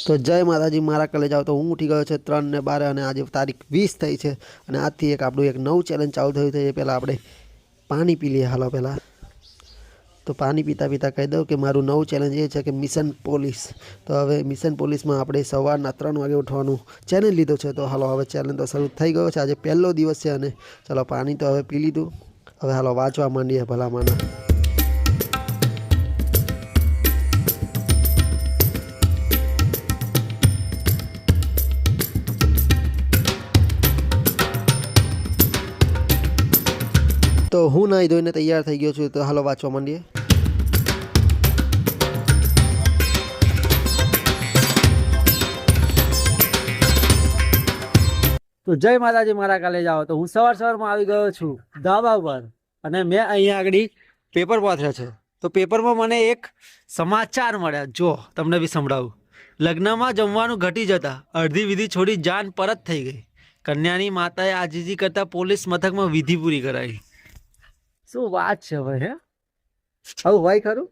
તો જય માતાજી મારા કલે જાઓ. તો હું ઉઠી ગયો છે 3:12 અને આજે તારીખ 20 થઈ છે અને આજથી આપણું એક નવું ચેલેન્જ ચાલુ થયું છે. એ પહેલાં આપણે પાણી પી લઈએ. હાલો પહેલાં તો પાણી પીતા પીતા કહી દઉં કે મારું નવું ચેલેન્જ એ છે કે મિશન પોલીસ. તો હવે મિશન પોલીસમાં આપણે સવારના 3 વાગે ઉઠવાનું ચેલેન્જ લીધો છે. તો હાલો હવે ચેલેન્જ તો શરૂ થઈ ગયો છે. આજે પહેલો દિવસ છે અને ચાલો પાણી તો હવે પી લીધું. હવે હાલો વાંચવા માંડીએ ભલામાંના. તો હું નાહી ધોઈને તૈયાર થઈ ગયો છું. તો હાલો વાંચવા માંડીએ. તો જય માતાજી મારા કાલે જાઓ. તો હું સવારમાં આવી ગયો છું ધાબા પર અને મેં અહીંયા આગળ પેપર પાથર્યા છે. તો પેપરમાં મને એક સમાચાર મળ્યા. જો તમને બી સંભળાવું. લગ્નમાં જમવાનું ઘટી જતા અડધી વિધિ છોડી જાન પરત થઈ ગઈ. કન્યાની માતાએ આજીજી કરતા પોલીસ મથકમાં વિધિ પૂરી કરાવી. શું વાત છે ભાઈ? હે આવું હોય ખરું?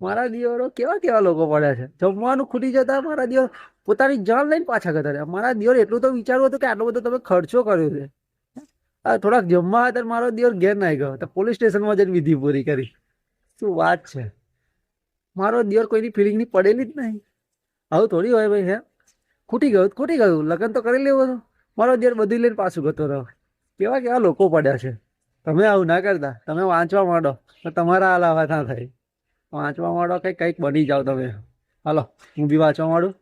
મારા દિયોરો કેવા કેવા લોકો પડ્યા છે. જમવાનું ખૂટી જતા મારા દિયોર પોતાની જાન લઈને પાછા જતા રહ્યા. મારા દિયોર એટલું તો વિચારવું હતું કે આટલો બધો તમે ખર્ચો કર્યો છે. થોડાક જમવા હતા મારો દિયોર ઘેર નાઈ ગયો તો પોલીસ સ્ટેશનમાં જઈને વિધિ પૂરી કરી. શું વાત છે? મારો દિયોર કોઈની ફિલિંગની પડેલી જ નહીં. આવું થોડી હોય ભાઈ? હે ખૂટી ગયું. લગ્ન તો કરી લેવું હતું. મારો દિયોર બધું લઈને પાછું ગતો રહ્યો. કેવા કેવા લોકો પડ્યા છે. તમે આવું ના કરતા. તમે વાંચવા માંડો તો તમારા હાલાવા ના થાય. વાંચવા માંડો કંઈક બની જાઓ તમે. હાલો હું બી વાંચવા માંડું.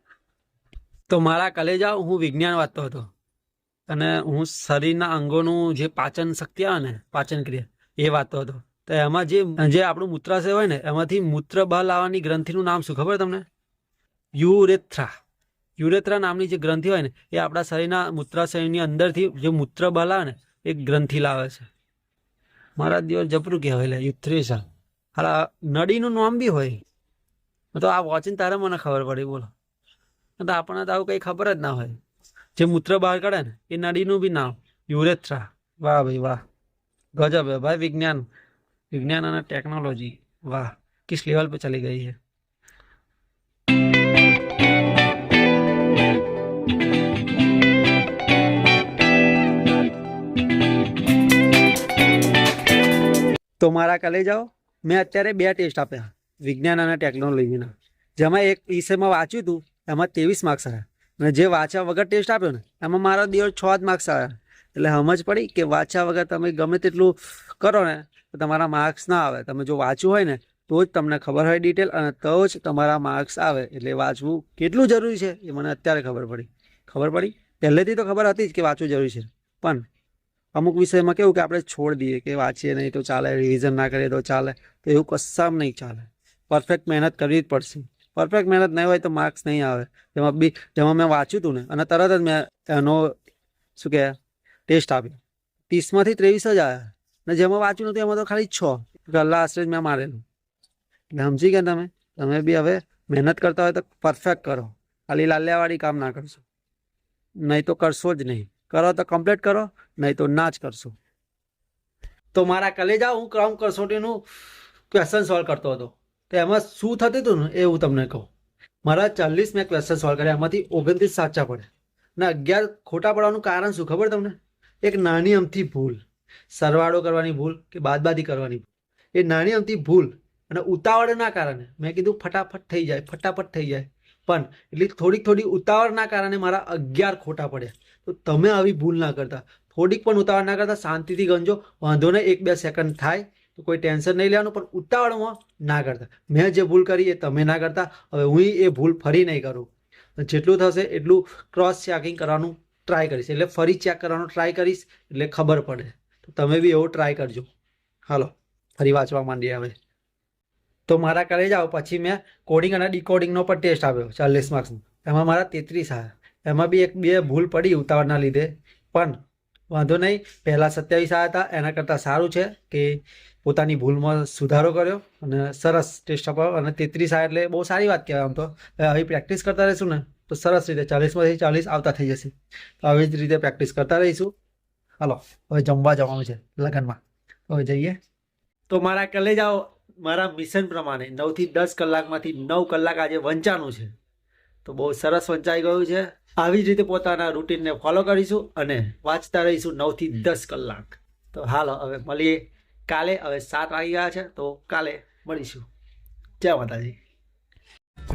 તો મારા કલેજા હું વિજ્ઞાન વાંચતો હતો અને હું શરીરના અંગોનું જે પાચન શક્તિ આવે ને પાચન ક્રિયા એ વાંચતો હતો. તો એમાં જે આપણું મૂત્રાશય હોય ને એમાંથી મૂત્ર બહાર લાવવાની ગ્રંથિનું નામ શું ખબર તમને? યુરેથ્રા નામની જે ગ્રંથિ હોય ને એ આપણા શરીરના મૂત્રાશયની અંદરથી જે મૂત્ર બહાર લાવે ને એ ગ્રંથિ લાવે છે. મારા દિવસ જબરું કહેવાય યુથ્રેશા. હાલા નળીનું નામ બી હોય. તો આ વોચિંગ તારે મને ખબર પડી. બોલો. તો આપણને તો આવું કંઈ ખબર જ ના હોય. જે મૂત્ર બહાર કાઢે ને એ નળીનું બી નામ યુરેથ્રા. વાહ ભાઈ વાહ, ગજબ હે ભાઈ. વિજ્ઞાન અને ટેકનોલોજી વાહ કિસ લેવલ पे चली गई है. તો મારા કલે જાઓ. મેં અત્યારે 2 ટેસ્ટ આપ્યા વિજ્ઞાન અને ટેકનોલોજીના. જેમાં એક વિષયમાં વાંચ્યું હતું એમાં 23 માર્ક્સ આવ્યા અને જે વાંચ્યા વગર ટેસ્ટ આપ્યો ને એમાં મારા દિવસ 6 જ માર્ક્સ આવ્યા. એટલે સમજ પડી કે વાંચ્યા વગર તમે ગમે તેટલું કરો ને તો તમારા માર્ક્સ ના આવે. તમે જો વાંચ્યું હોય ને તો જ તમને ખબર હોય ડિટેલ અને તો જ તમારા માર્ક્સ આવે. એટલે વાંચવું કેટલું જરૂરી છે એ મને અત્યારે ખબર પડી. પહેલેથી તો ખબર હતી જ કે વાંચવું જરૂરી છે, પણ અમુક વિષયમાં કેવું કે આપણે છોડ દઈએ કે વાંચીએ નહીં તો ચાલે, રિવિઝન ના કરીએ તો ચાલે. તો એવું કશામાં નહીં ચાલે. પરફેક્ટ મહેનત કરવી જ પડશે. પરફેક્ટ મહેનત નહીં હોય તો માર્ક્સ નહીં આવે. જેમાં મેં વાંચ્યું હતું ને અને તરત જ મેં એનો શું કહે ટેસ્ટ આપ્યો. 30માંથી 23 જ આવ્યા અને જેમાં વાંચ્યું નતું એમાં તો ખાલી 6. ગલ્લા આશરે જ મેં મારેલું. એટલે સમજી ગયા તમે બી હવે મહેનત કરતા હોય તો પરફેક્ટ કરો. ખાલી લાલ્યાવાળી કામ ના કરશો. નહીં તો કરશો જ નહીં. કરો તો કમ્પ્લીટ કરો, નહીં તો ના જ કરશો. તો મારા કલેજા હું ક્રમ કસોટીનું ક્વેશ્ચન સોલ્વ કરતો હતો. તો એમાં શું થતું હતું ને એ હું તમને કહું. મારા 40 મેં ક્વેશ્ચન સોલ્વ કર્યા, એમાંથી 29 સાચા પડ્યા ને 11 ખોટા પડવાનું કારણ શું ખબર તમને? એક નાની અમથી ભૂલ, સરવાળો કરવાની ભૂલ કે બાદબાકી કરવાની ભૂલ. એ નાની અમથી ભૂલ અને ઉતાવળના કારણે મેં કીધું ફટાફટ થઈ જાય. પણ એટલી થોડી ઉતાવળના કારણે મારા 11 ખોટા પડ્યા. તો તમે આવી ભૂલ ના કરતા. થોડીક પણ ઉતાવળ ના કરતા, શાંતિથી ગણજો. વાંધો નહીં 1-2 સેકન્ડ થાય તો કોઈ ટેન્શન નહીં લેવાનું, પણ ઉતાવળમાં ના કરતા. મેં જે ભૂલ કરી એ તમે ના કરતા. હવે હું એ ભૂલ ફરી નહીં કરું. જેટલું થશે એટલું ક્રોસ ચેકિંગ કરવાનું ટ્રાય કરીશ. એટલે ફરી ચેક કરવાનો ટ્રાય કરીશ એટલે ખબર પડે. તો તમે બી એવો ટ્રાય કરજો. હાલો ફરી વાંચવા માંડીએ હવે. તો મારા કરે જાઓ. પછી મેં કોડિંગ અને ડીકોડિંગનો પણ ટેસ્ટ આપ્યો 40 માર્ક્સનો. એમાં મારા 33 આવ્યા. એમાં બી 1-2 ભૂલ પડી ઉતાવળના લીધે, પણ વાંધો નહીં. પહેલાં 27 આવ્યા હતા. એના કરતાં સારું છે કે પોતાની ભૂલમાં સુધારો કર્યો અને સરસ ટેસ્ટ આપ્યો અને 33 આવ્યા એટલે બહુ સારી વાત કહેવાય. આમ તો હવે પ્રેક્ટિસ કરતા રહીશું ને તો સરસ રીતે 40માંથી 40 આવતા થઈ જશે. તો આવી જ રીતે પ્રેક્ટિસ કરતા રહીશું. હાલો હવે જમવા જવાનું છે લગ્નમાં. હવે જઈએ. તો મારા કલે જાઓ. મારા મિશન પ્રમાણે 9 થી 10 કલાકમાંથી 9 કલાક આજે વંચાનું છે. તો બહુ સરસ વંચાઈ ગયું છે. આવી જ રીતે પોતાના રૂટીનને ફોલો કરીશું અને વાંચતા રહીશું 9 થી 10 કલાક. તો હાલો હવે મળીએ કાલે. હવે 7 વાગી ગયા છે તો કાલે મળીશું. જય માતાજી.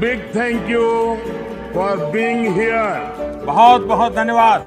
Big thank you for being here. बहुत बहुत धन्यवाद.